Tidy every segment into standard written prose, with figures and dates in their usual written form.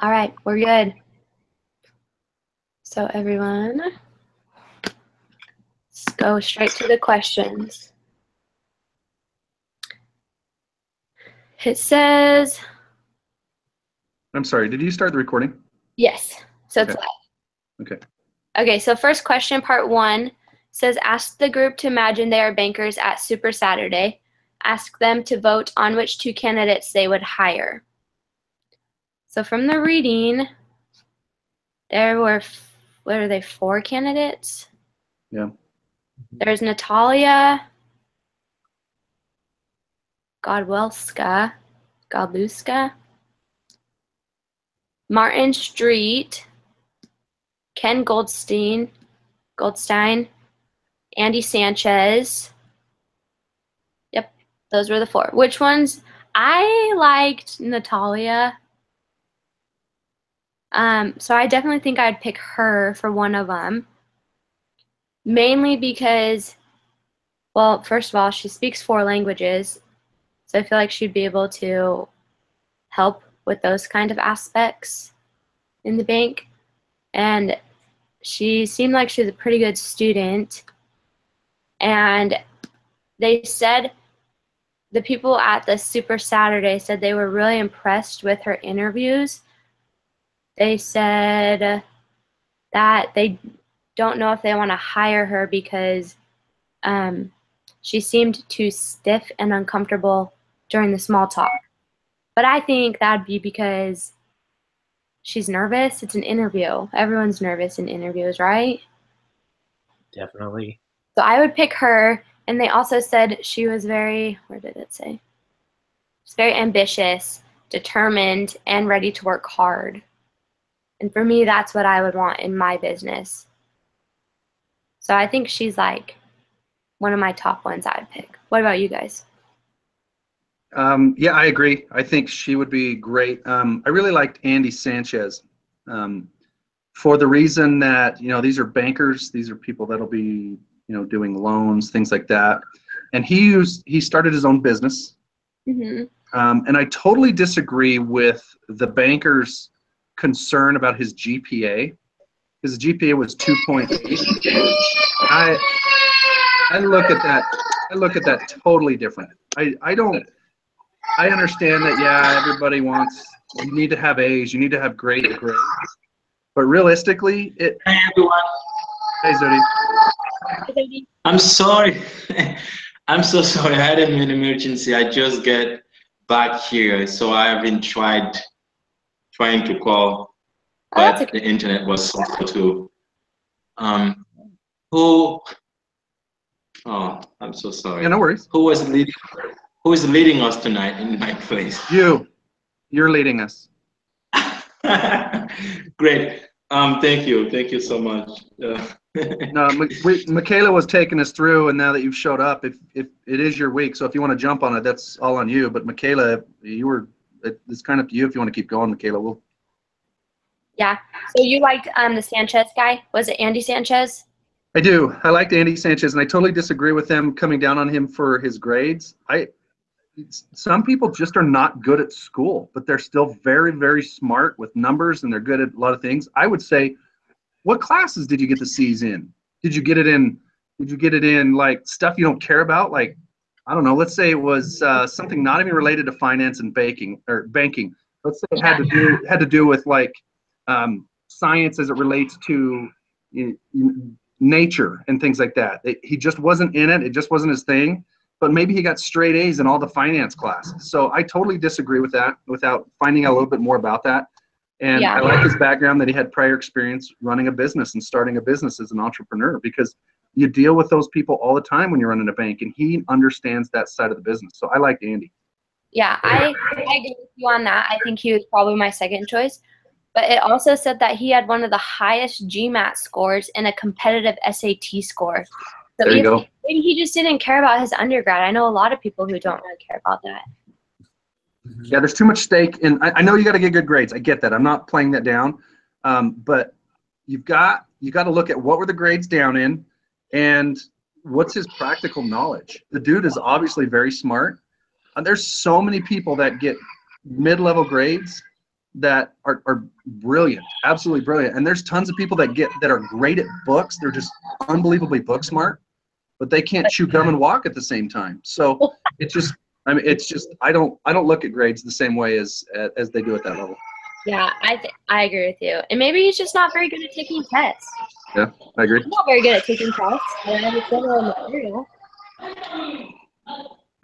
All right, we're good. So everyone, let's go straight to the questions. It says, I'm sorry, did you start the recording? yes, so it's Okay. live. Okay. Okay, so first question, part 1, says ask the group to imagine they are bankers at Super Saturday. Ask them to vote on which 2 candidates they would hire. So from the reading, there were, what are they, 4 candidates? Yeah. There's Natalia Godluska, Martin Street, Ken Goldstein, Andy Sanchez. Yep, those were the 4. Which ones? I liked Natalia. So I definitely think I'd pick her for one of them. Mainly because, well, first of all, she speaks 4 languages. So I feel like she'd be able to help with those kind of aspects in the bank. And she seemed like she was a pretty good student. And they said, the people at the Super Saturday said they were really impressed with her interviews. They said that they don't know if they want to hire her because she seemed too stiff and uncomfortable during the small talk. But I think that'd be because she's nervous. It's an interview. Everyone's nervous in interviews, right? Definitely. So I would pick her. And they also said she was very, where did it say? She's very ambitious, determined, and ready to work hard. And for me, that's what I would want in my business. So I think she's like one of my top ones I'd pick. What about you guys? Yeah, I agree. I think she would be great. I really liked Andy Sanchez for the reason that, these are bankers. These are people that'll be, doing loans, things like that. And he started his own business. Mm-hmm. And I totally disagree with the banker's concern about his GPA. His GPA was 2.8. I look at that totally different. I understand that, yeah, everybody wants, you need to have A's, you need to have great grades. But realistically, Hey everyone. Hey Zodi. I'm sorry. I'm so sorry. I had an emergency. I just get back here, so I haven't trying to call, but the internet was slow too. Oh, I'm so sorry. Yeah, no worries. Who is leading us tonight in my place? You're leading us. Great. Thank you so much. No, Michaela was taking us through, and now that you've showed up, if it is your week, so if you want to jump on it, that's all on you. But Michaela, it's kind of up to you if you want to keep going, Michaela. Yeah. So you liked the Sanchez guy? Was it Andy Sanchez? I do. I liked Andy Sanchez, and I totally disagree with them coming down on him for his grades. Some people just are not good at school, but they're still very, very smart with numbers, and they're good at a lot of things. I would say, what classes did you get the C's in? Did you get it in like stuff you don't care about? Like, I don't know, let's say it was something not even related to finance and banking. Let's say it had to do with like science as it relates to nature and things like that. He just wasn't in it. It just wasn't his thing. But maybe he got straight A's in all the finance classes. So I totally disagree with that without finding out a little bit more about that. And yeah. I like his background that he had prior experience running a business and starting a business as an entrepreneur, because you deal with those people all the time when you're running a bank, and he understands that side of the business. So I like Andy. Yeah, I agree with you on that. I think he was probably my second choice. But it also said that he had one of the highest GMAT scores and a competitive SAT score. So there you go. Maybe he just didn't care about his undergrad. I know a lot of people who don't really care about that. Yeah, there's too much stake, and I know you got to get good grades. I get that. I'm not playing that down, but you got to look at what were the grades down in, and what's his practical knowledge. The dude is obviously very smart. There's so many people that get mid-level grades that are brilliant, absolutely brilliant. And there's tons of people that are great at books. They're just unbelievably book smart, but they can't chew gum and walk at the same time. So it's just, I mean, it's just, I don't look at grades the same way as they do at that level. Yeah, I agree with you. And maybe he's just not very good at taking tests. Yeah, I agree. I'm not very good at taking tests, but I understand the material.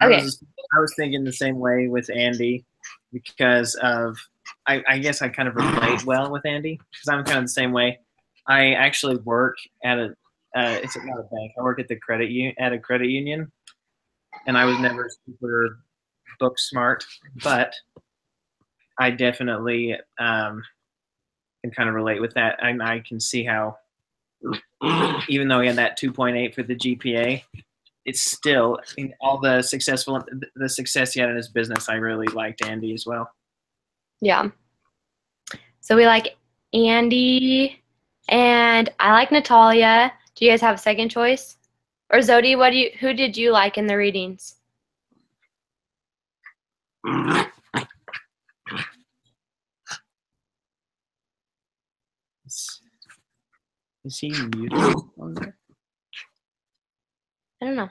Okay. I was thinking the same way with Andy because of, I guess I kind of relate well with Andy because I'm kind of the same way. I actually work at it's not a bank. I work at a credit union, and I was never super book smart, but I definitely can kind of relate with that, and I can see how, even though he had that 2.8 for the GPA, it's still in all the success he had in his business. I really liked Andy as well. Yeah. So we like Andy, and I like Natalia. Do you guys have a second choice? Or Zodi, who did you like in the readings? Is he muted on there? I don't know.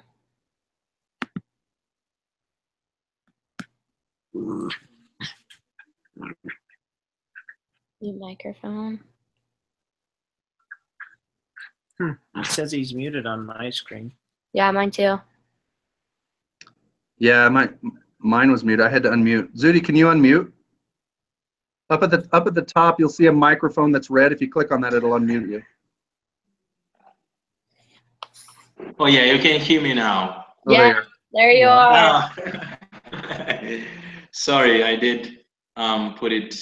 New microphone. It says he's muted on my screen. Yeah, mine too. Yeah, mine was muted. I had to unmute. Zudi, can you unmute? Up at the top, you'll see a microphone that's red. If you click on that, it'll unmute you. Oh yeah, you can hear me now. Oh, Yeah, there you are. Oh. Sorry, I did put it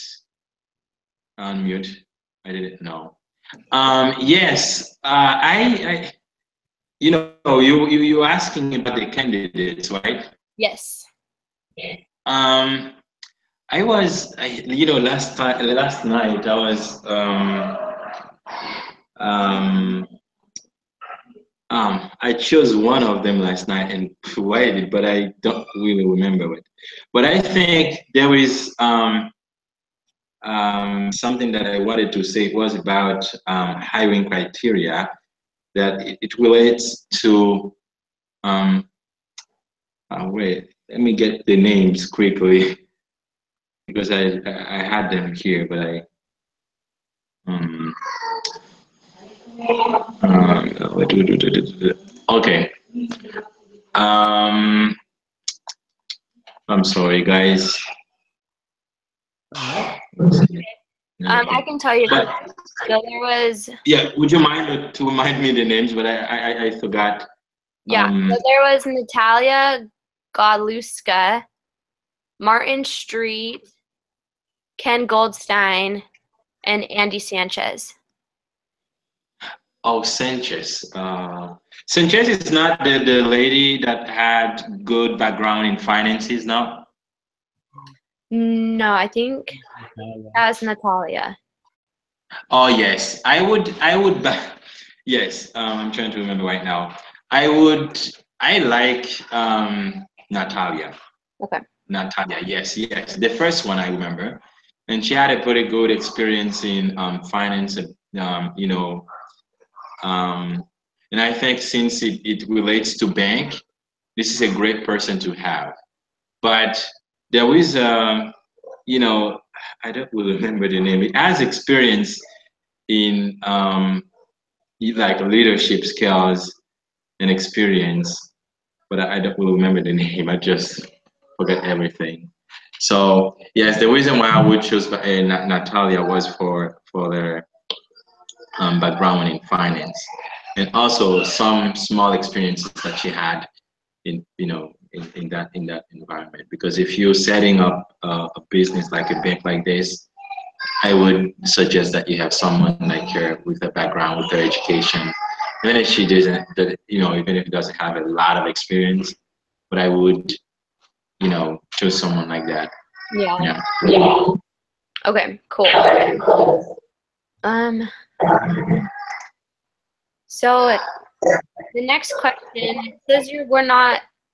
on mute. I didn't know. Yes, I you asking about the candidates, right? Yes. I was, last night I was I chose one of them last night and waited, but I don't really remember it. But I think there is something that I wanted to say. It was about hiring criteria that it relates to. Wait, let me get the names quickly because I had them here, but I. Okay. I'm sorry, guys. I can tell you that. So there was. Yeah, would you mind to remind me the names? But I forgot. Yeah, so there was Natalia Godluska, Martin Street, Ken Goldstein, and Andy Sanchez. Oh, Sanchez. Sanchez is not the lady that had good background in finances, no? No, I think that was Natalia. Oh yes, I would. Yes, I'm trying to remember right now. I like Natalia. Okay. Natalia, yes. The first one I remember, and she had a pretty good experience in finance. And I think since it relates to bank, this is a great person to have. But there is I don't really remember the name. It has experience in like leadership skills and experience, but I don't really remember the name. I just forget everything. So yes, the reason why I would choose Natalia was for their background in finance, and also some small experiences that she had in that environment. Because if you're setting up a business like a bank like this, I would suggest that you have someone like her with a background, with her education. Even if she doesn't, even if it doesn't have a lot of experience, but I would, choose someone like that. Yeah. Okay, cool. So the next question says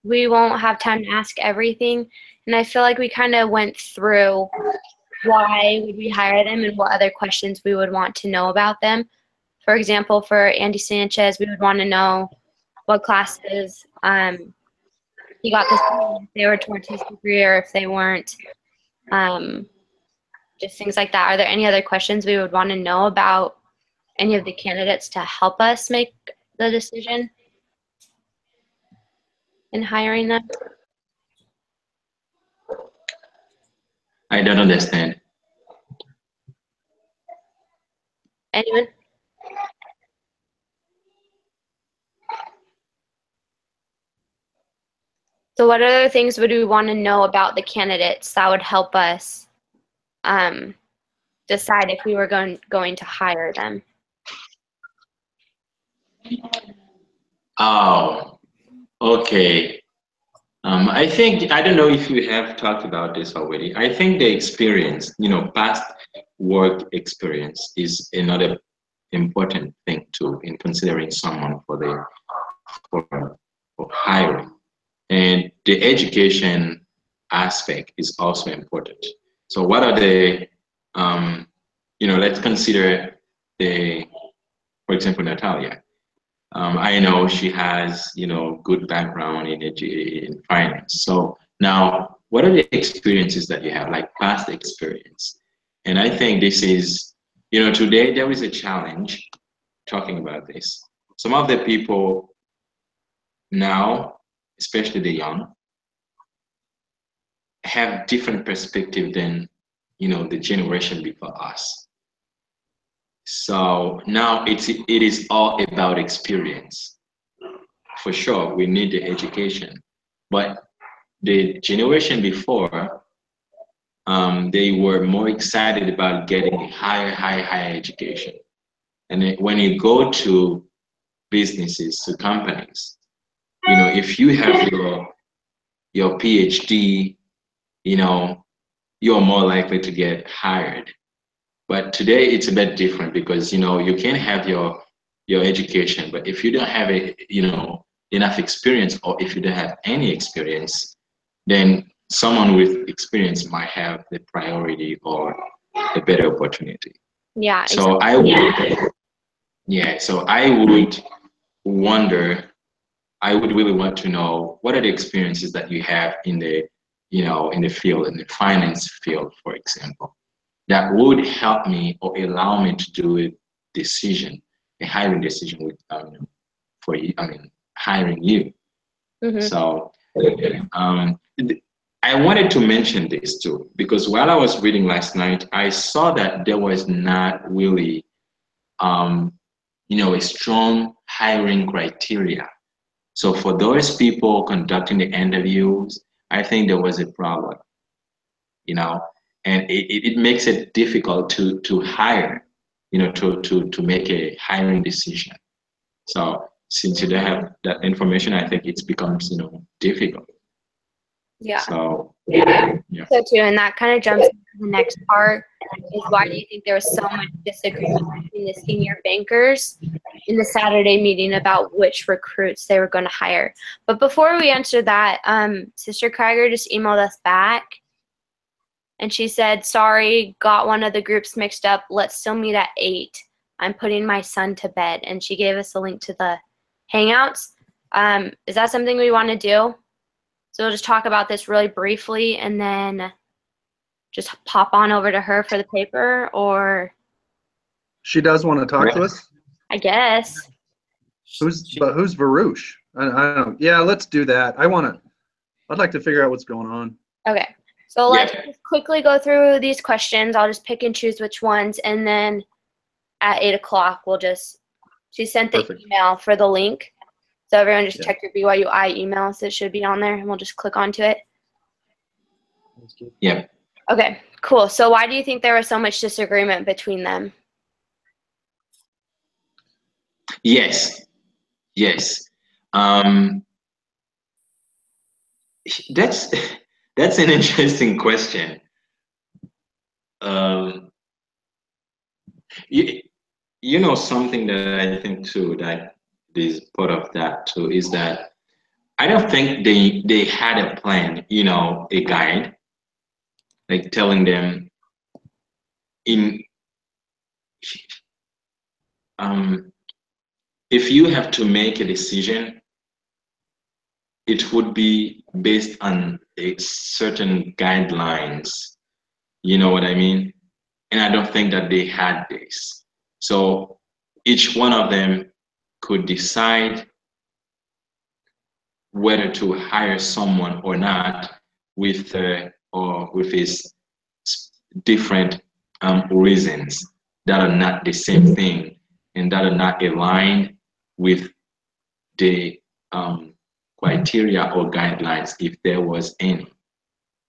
we won't have time to ask everything, and I feel like we kind of went through why would we hire them and what other questions we would want to know about them. For example, for Andy Sanchez, we would want to know what classes he got this, if they were towards his degree or if they weren't, just things like that. Are there any other questions we would want to know about any of the candidates to help us make the decision in hiring them? I don't understand. Anyone? So what other things would we want to know about the candidates that would help us decide if we were going to hire them? Oh, okay. I think, I don't know if you have talked about this already. I think the experience, past work experience is another important thing too in considering someone for hiring. And the education aspect is also important. So what are the, let's consider for example, Natalia. I know she has, good background in finance. So now, what are the experiences that you have, like past experience? And I think this is, today there is a challenge talking about this. Some of the people now, especially the young, have different perspective than, the generation before us. So now it is all about experience. For sure, we need the education, but the generation before, they were more excited about getting a higher education. And when you go to businesses, to companies, if you have your PhD, you're more likely to get hired. But today it's a bit different because you can have your education, but if you don't have enough experience, or if you don't have any experience, then someone with experience might have the priority or a better opportunity. Yeah. So I would wonder, I would really want to know what are the experiences that you have in the in the field, in the finance field, for example, that would help me or allow me to do a hiring decision with for you. I mean, hiring you. Mm-hmm. So I wanted to mention this too, because while I was reading last night, I saw that there was not really a strong hiring criteria. So for those people conducting the interviews, I think there was a problem, and it makes it difficult to hire, to make a hiring decision. So since you don't have that information, I think it becomes, difficult. Yeah. So yeah. So too, and that kind of jumps into the next part, is why do you think there was so much disagreement between the senior bankers in the Saturday meeting about which recruits they were going to hire? But before we answer that, Sister Krieger just emailed us back, and she said, sorry, got one of the groups mixed up. Let's still meet at 8. I'm putting my son to bed. And she gave us a link to the Hangouts. Is that something we want to do? So we'll just talk about this really briefly and then just pop on over to her for the paper, or? She does want to talk to us? I guess. Who's Varouche? I don't. Yeah, let's do that. I'd like to figure out what's going on. Okay. So let's just quickly go through these questions. I'll just pick and choose which ones, and then at 8 o'clock she sent the email for the link. So everyone just check your BYUI emails. It should be on there, and we'll just click onto it. Yeah. Okay, cool. So why do you think there was so much disagreement between them? Yes. That's an interesting question. Something that I think too that is part of that too is that I don't think they had a plan, a guide, like telling them in if you have to make a decision, it would be based on a certain guidelines. You know what I mean? And I don't think that they had this. So each one of them could decide whether to hire someone or not with or with his different reasons that are not the same thing and that are not aligned with the criteria or guidelines, if there was any.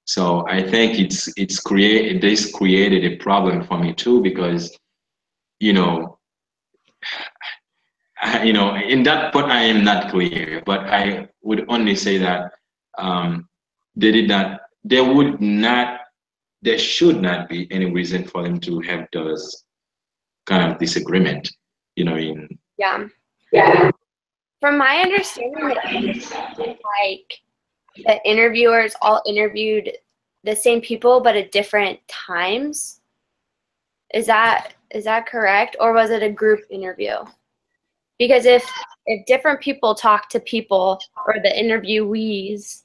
So I think this created a problem for me too, because in that part I am not clear, but I would only say that there should not be any reason for them to have those kind of disagreement, Yeah. From my understanding, like the interviewers all interviewed the same people but at different times. Is that correct, or was it a group interview? Because if different people talk to people or the interviewees,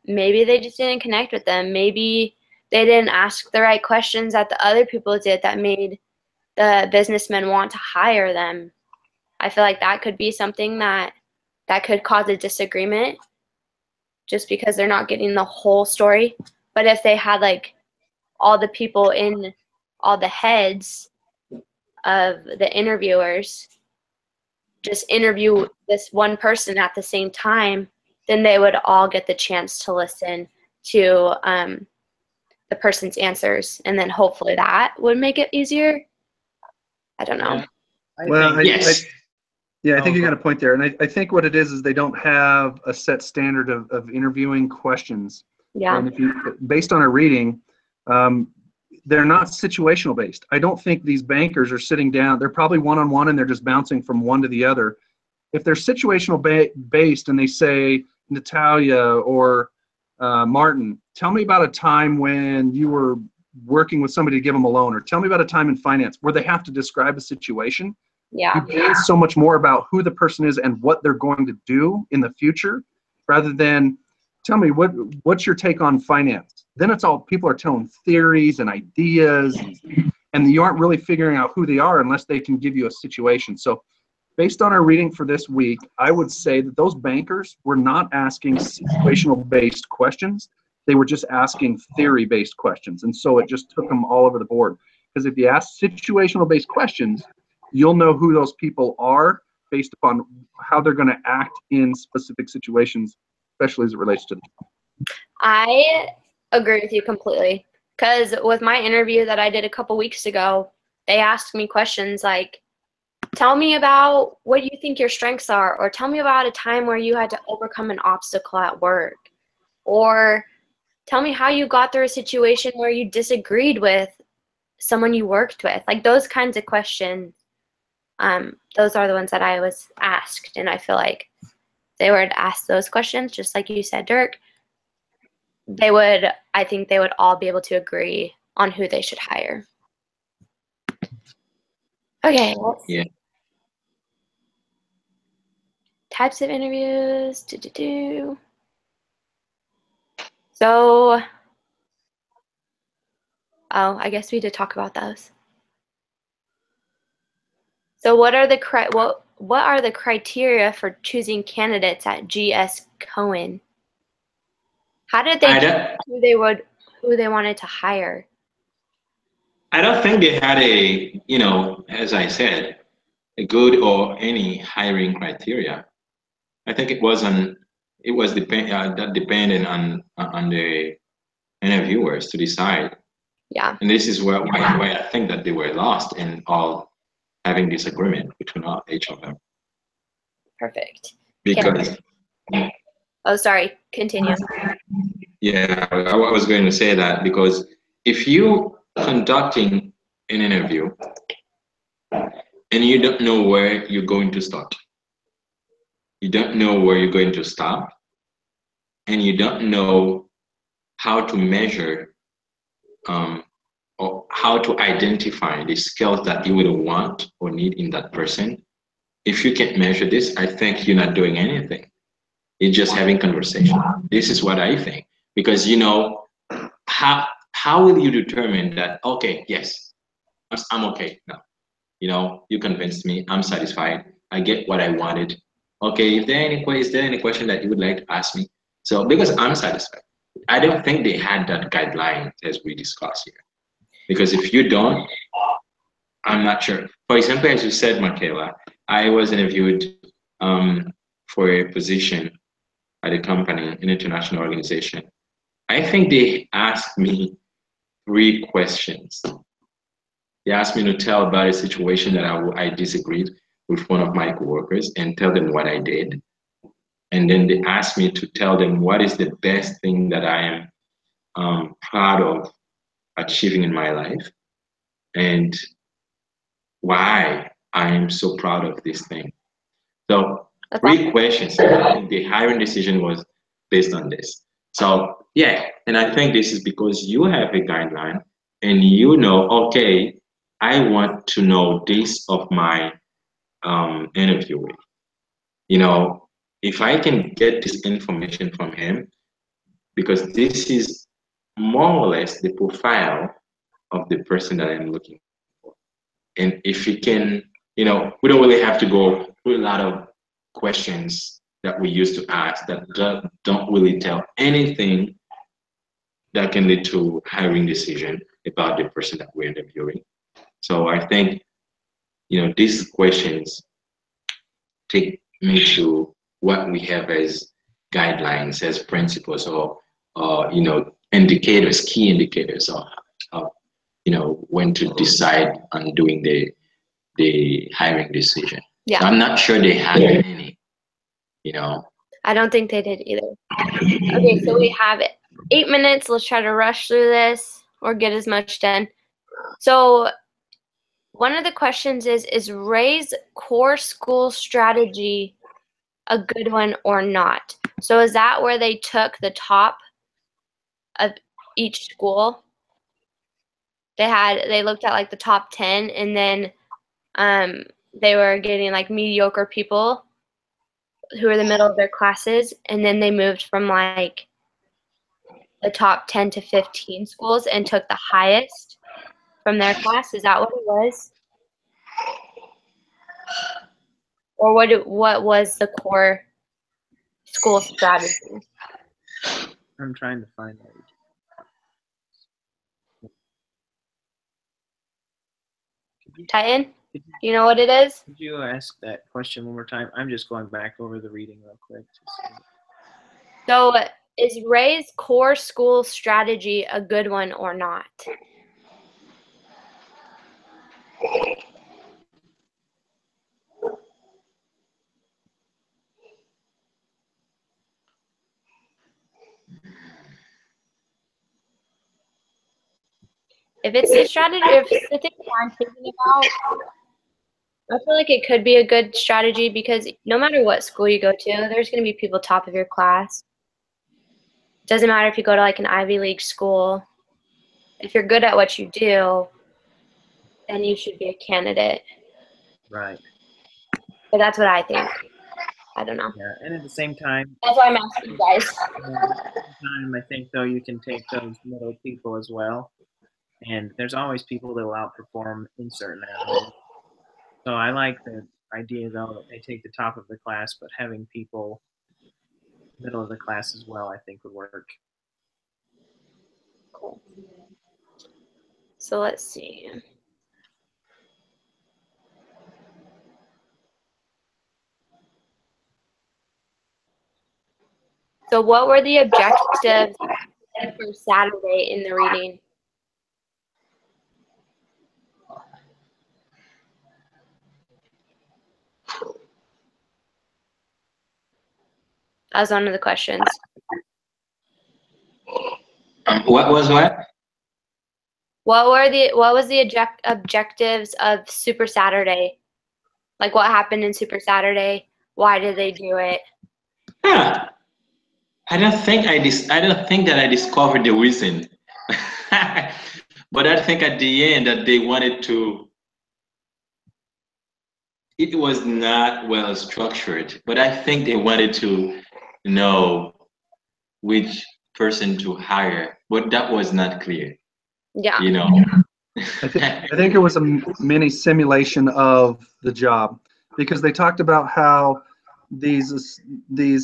maybe they just didn't connect with them. Maybe they didn't ask the right questions that the other people did that made the businessmen want to hire them. I feel like that could be something that could cause a disagreement just because they're not getting the whole story. But if they had like all the people in, all the heads of the interviewers just interview this one person at the same time, then they would all get the chance to listen to the person's answers, and then hopefully that would make it easier. I don't know. I think you got a point there, and I think what it is they don't have a set standard of interviewing questions. Yeah. And based on our reading, they're not situational based. I don't think these bankers are sitting down. They're probably one-on-one and they're just bouncing from one to the other. If they're situational based and they say, Natalia or Martin, tell me about a time when you were working with somebody to give them a loan, or tell me about a time in finance, where they have to describe a situation. Yeah. You gain so much more about who the person is and what they're going to do in the future, rather than tell me what's your take on finance. Then it's all people are telling theories and ideas, and you aren't really figuring out who they are unless they can give you a situation. So based on our reading for this week, I would say that those bankers were not asking situational based questions. They were just asking theory based questions. And so it just took them all over the board. Because if you ask situational based questions, you'll know who those people are based upon how they're going to act in specific situations, especially as it relates to them. I agree with you completely. Because with my interview that I did a couple weeks ago, they asked me questions like, tell me about what you think your strengths are, or tell me about a time where you had to overcome an obstacle at work, or tell me how you got through a situation where you disagreed with someone you worked with. Like those kinds of questions. Those are the ones that I was asked, and I feel like they were to ask those questions, just like you said, Dirk, I think they would all be able to agree on who they should hire. Okay. Yeah. Types of interviews. So, I guess we did talk about those. So what are the criteria for choosing candidates at GS Cohen? How did they choose who they wanted to hire? I don't think they had as I said, a good or any hiring criteria. I think it was dependent on the interviewers to decide. Yeah. And this is why I think that they were lost in all having disagreement between each of them. Perfect. Because. Oh, sorry. Continue. Yeah, I was going to say that because if you conducting an interview and you don't know where you're going to start, you don't know where you're going to stop, and you don't know how to measure or how to identify the skills that you would want or need in that person. If you can't measure this, I think you're not doing anything. You're just having conversation. This is what I think. Because, you know, how will you determine that, okay, yes, I'm okay now. You know, you convinced me, I'm satisfied, I get what I wanted. Okay, is there any question that you would like to ask me? So, because I'm satisfied. I don't think they had that guideline as we discussed here. Because if you don't, I'm not sure. For example, as you said, Michaela, I was interviewed for a position at a company, an international organization. I think they asked me 3 questions. They asked me to tell about a situation that I disagreed with one of my coworkers and tell them what I did. And then they asked me to tell them what is the best thing that I am proud of achieving in my life and why I am so proud of this thing. So 3 questions. I think the hiring decision was based on this. So yeah, and I think this is because you have a guideline and you know, okay, I want to know this of my interviewee. You know, if I can get this information from him, because this is more or less the profile of the person that I'm looking for. And if you can, you know, we don't really have to go through a lot of questions that we used to ask that don't really tell anything that can lead to hiring decision about the person that we're interviewing. So I think, you know, these questions take me to what we have as guidelines, as principles, or you know, indicators, key indicators of you know, when to decide on doing the hiring decision. Yeah. So I'm not sure they had any, you know. I don't think they did either. Okay, so we have 8 minutes. Let's try to rush through this or get as much done. So one of the questions is Ray's core school strategy a good one or not? So is that where they took the top of each school? They looked at like the top 10 and then they were getting like mediocre people who were the middle of their classes, and then they moved from like the top 10 to 15 schools and took the highest from their class. Is that what it was? Or what was the core school strategy? I'm trying to find that. Titan, do you know what it is? Could you ask that question one more time? I'm just going back over the reading real quick. So is Ray's core school strategy a good one or not? If it's the strategy, if it's the thing I'm thinking about, I feel like it could be a good strategy because no matter what school you go to, there's going to be people top of your class. It doesn't matter if you go to like an Ivy League school. If you're good at what you do, then you should be a candidate. Right. But that's what I think. I don't know. Yeah, and at the same time, that's why I'm asking you guys. At the same time, I think though you can take those middle people as well, and there's always people that will outperform in certain areas. So I like the idea though that they take the top of the class, but having people middle of the class as well, I think would work. Cool. So let's see. So what were the objectives for Saturday in the reading? That was one of the questions. What was what? What was the objectives of Super Saturday? Like what happened in Super Saturday? Why did they do it? Huh. I don't think that I discovered the reason. but I think at the end that they wanted to, it was not well structured, but I think they wanted to know which person to hire, but that was not clear. Yeah. You know. I think it was a mini simulation of the job, because they talked about how these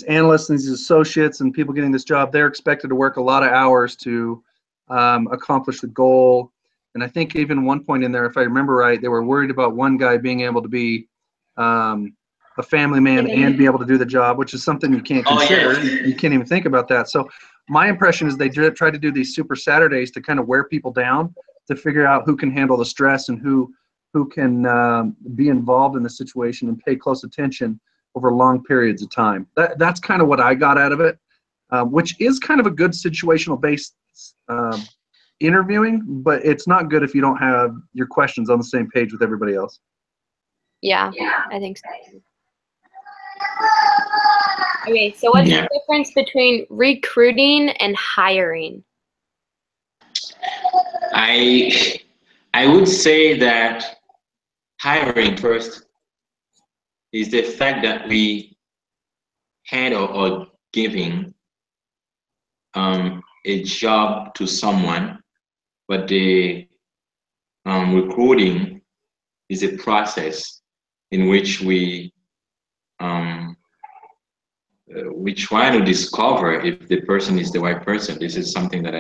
analysts and these associates and people getting this job, they're expected to work a lot of hours to accomplish the goal. And I think even one point in there, if I remember right, they were worried about one guy being able to be a family man and be able to do the job, which is something you can't consider. Oh, yeah. You can't even think about that. So my impression is they try to do these super Saturdays to kind of wear people down, to figure out who can handle the stress and who can be involved in the situation and pay close attention over long periods of time. That's kind of what I got out of it, which is kind of a good situational based interviewing, but it's not good if you don't have your questions on the same page with everybody else. Yeah, I think so. Okay, so what's the difference between recruiting and hiring? I would say that hiring first is the fact that we hand or giving a job to someone, but the recruiting is a process in which we try to discover if the person is the right person. This is something that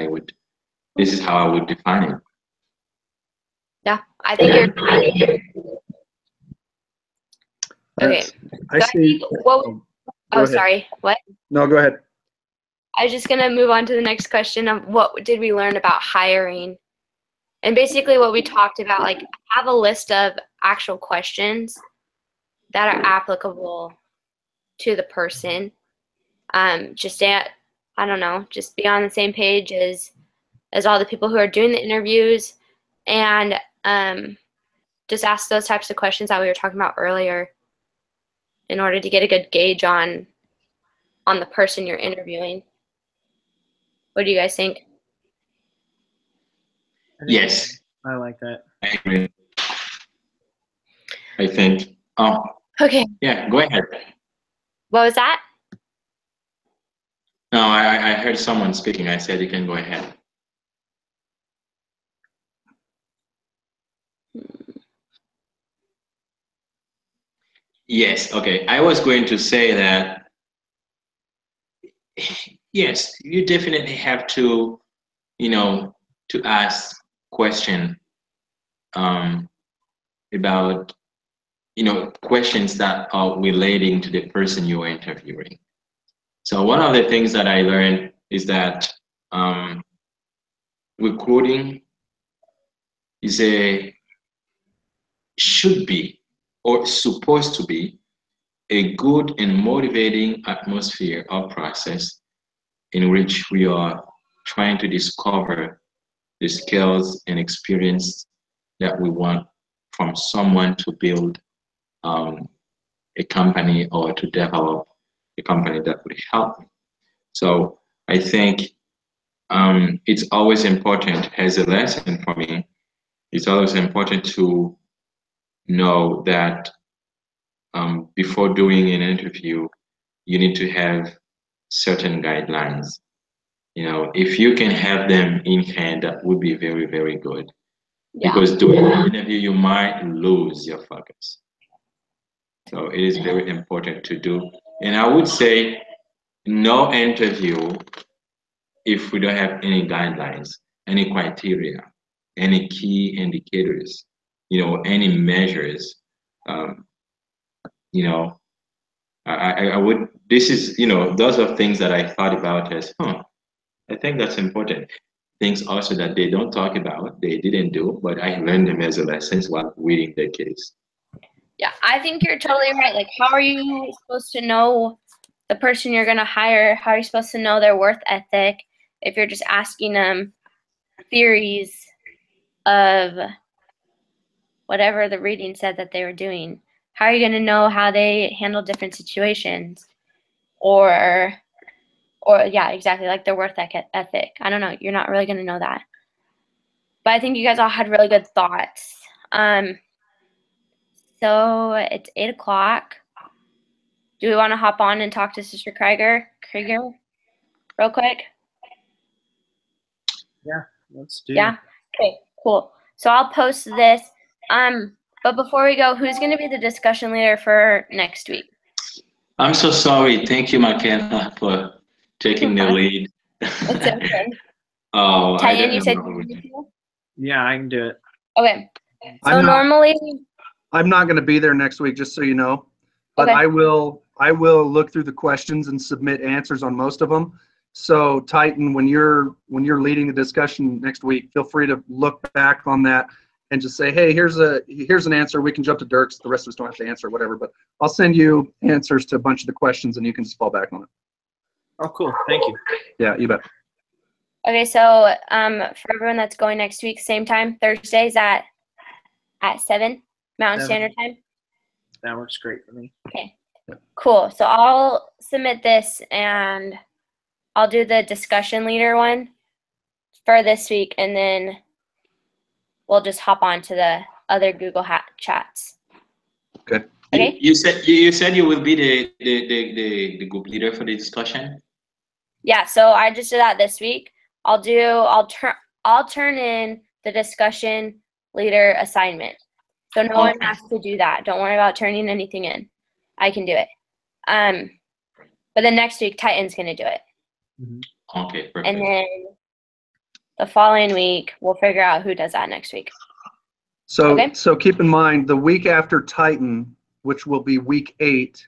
this is how I would define it. Yeah, I think you're okay. I see. Sorry, what? No, go ahead. I was just gonna move on to the next question of what did we learn about hiring? And basically what we talked about, like, have a list of actual questions that are applicable to the person. Just I don't know, just be on the same page as all the people who are doing the interviews, and just ask those types of questions that we were talking about earlier in order to get a good gauge on the person you're interviewing. What do you guys think? Yes. I like that. I agree. I think. Oh. Okay. Yeah, go ahead. What was that? No, I heard someone speaking. I said you can go ahead. Yes, okay. I was going to say that, yes, you definitely have to, to ask question about, questions that are relating to the person you are interviewing. So one of the things that I learned is that recruiting should be or supposed to be a good and motivating atmosphere or process in which we are trying to discover the skills and experience that we want from someone to build a company or to develop a company that would help. So I think it's always important, as a lesson for me, it's always important to know that before doing an interview, you need to have certain guidelines. If you can have them in hand, that would be very, very good. Yeah. Because during the interview, you might lose your focus. So it is very important to do. And I would say no interview if we don't have any guidelines, any criteria, any key indicators, any measures. I would, this is, those are things that I thought about as, I think that's important. Things also that they don't talk about, they didn't do, but I learned them as a lessons while reading the case. Yeah, I think you're totally right. Like, how are you supposed to know the person you're going to hire? How are you supposed to know their work ethic if you're just asking them theories of whatever the reading said that they were doing? How are you going to know how they handle different situations? Or yeah, exactly, like their work ethic. I don't know. You're not really going to know that. But I think you guys all had really good thoughts. So it's 8 o'clock. Do we want to hop on and talk to Sister Krieger real quick? Yeah, let's do Yeah? Okay, cool. So I'll post this. But before we go, who's going to be the discussion leader for next week? I'm so sorry. Thank you, McKenna, for taking the lead. It's okay. Oh, I Titan, you didn't said know. you do too? Yeah, I can do it. Okay. So I'm not- normally, I'm not going to be there next week, just so you know. But Okay. I will look through the questions and submit answers on most of them. So Titan, when you're leading the discussion next week, feel free to look back on that and just say, hey, here's an answer. We can jump to Dirk's. The rest of us don't have to answer, whatever. But I'll send you answers to a bunch of the questions, and you can just fall back on it. Oh, cool. Thank you. Yeah, you bet. okay, so for everyone that's going next week, same time, Thursdays at 7 Mountain 7. Standard Time. That works great for me. Okay, cool. So I'll submit this and I'll do the discussion leader one for this week, and then we'll just hop on to the other Google chats. Okay. Okay? You said you will be the group leader for the discussion. Yeah, so I just did that this week. I'll turn in the discussion leader assignment. So no one has to do that. Don't worry about turning anything in. I can do it. But then next week, Titan's going to do it. Okay, perfect. And then the following week, we'll figure out who does that next week. So Okay. So keep in mind, the week after Titan, which will be week 8,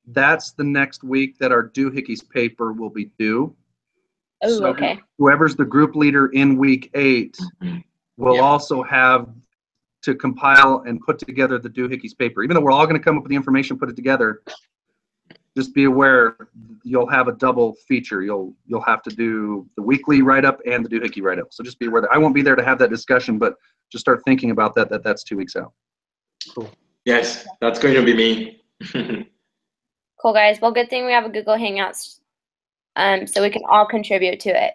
that's the next week that our doohickeys paper will be due. Oh, So okay. whoever's the group leader in week 8 will also have to compile and put together the doohickeys paper. Even though we're all going to come up with the information, put it together, just be aware you'll have a double feature. You'll have to do the weekly write-up and the doohickey write-up. So just be aware that I won't be there to have that discussion, but just start thinking about that's 2 weeks out. Cool. Yes, that's going to be me. Cool, guys. Well, good thing we have a Google Hangouts, so we can all contribute to it.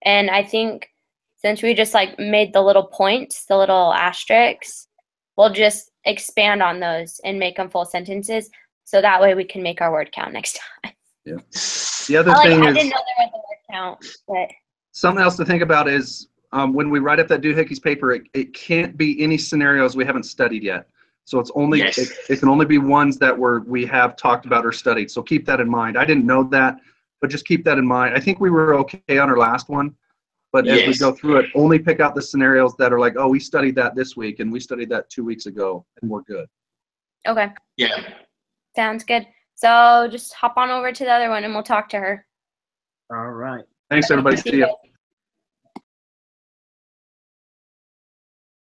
And I think since we just like made the little points, the little asterisks, we'll just expand on those and make them full sentences. So that way we can make our word count next time. Yeah. The other thing I is, didn't know there was a word count, but something else to think about is when we write up that doohickeys paper, it can't be any scenarios we haven't studied yet. So it's only it can only be ones that we have talked about or studied. So keep that in mind. I didn't know that, but just keep that in mind. I think we were okay on our last one, but as we go through it, only pick out the scenarios that are like, oh, we studied that this week and we studied that 2 weeks ago, and we're good. okay. Yeah. Sounds good. So just hop on over to the other one and we'll talk to her. All right. Thanks, everybody. See you.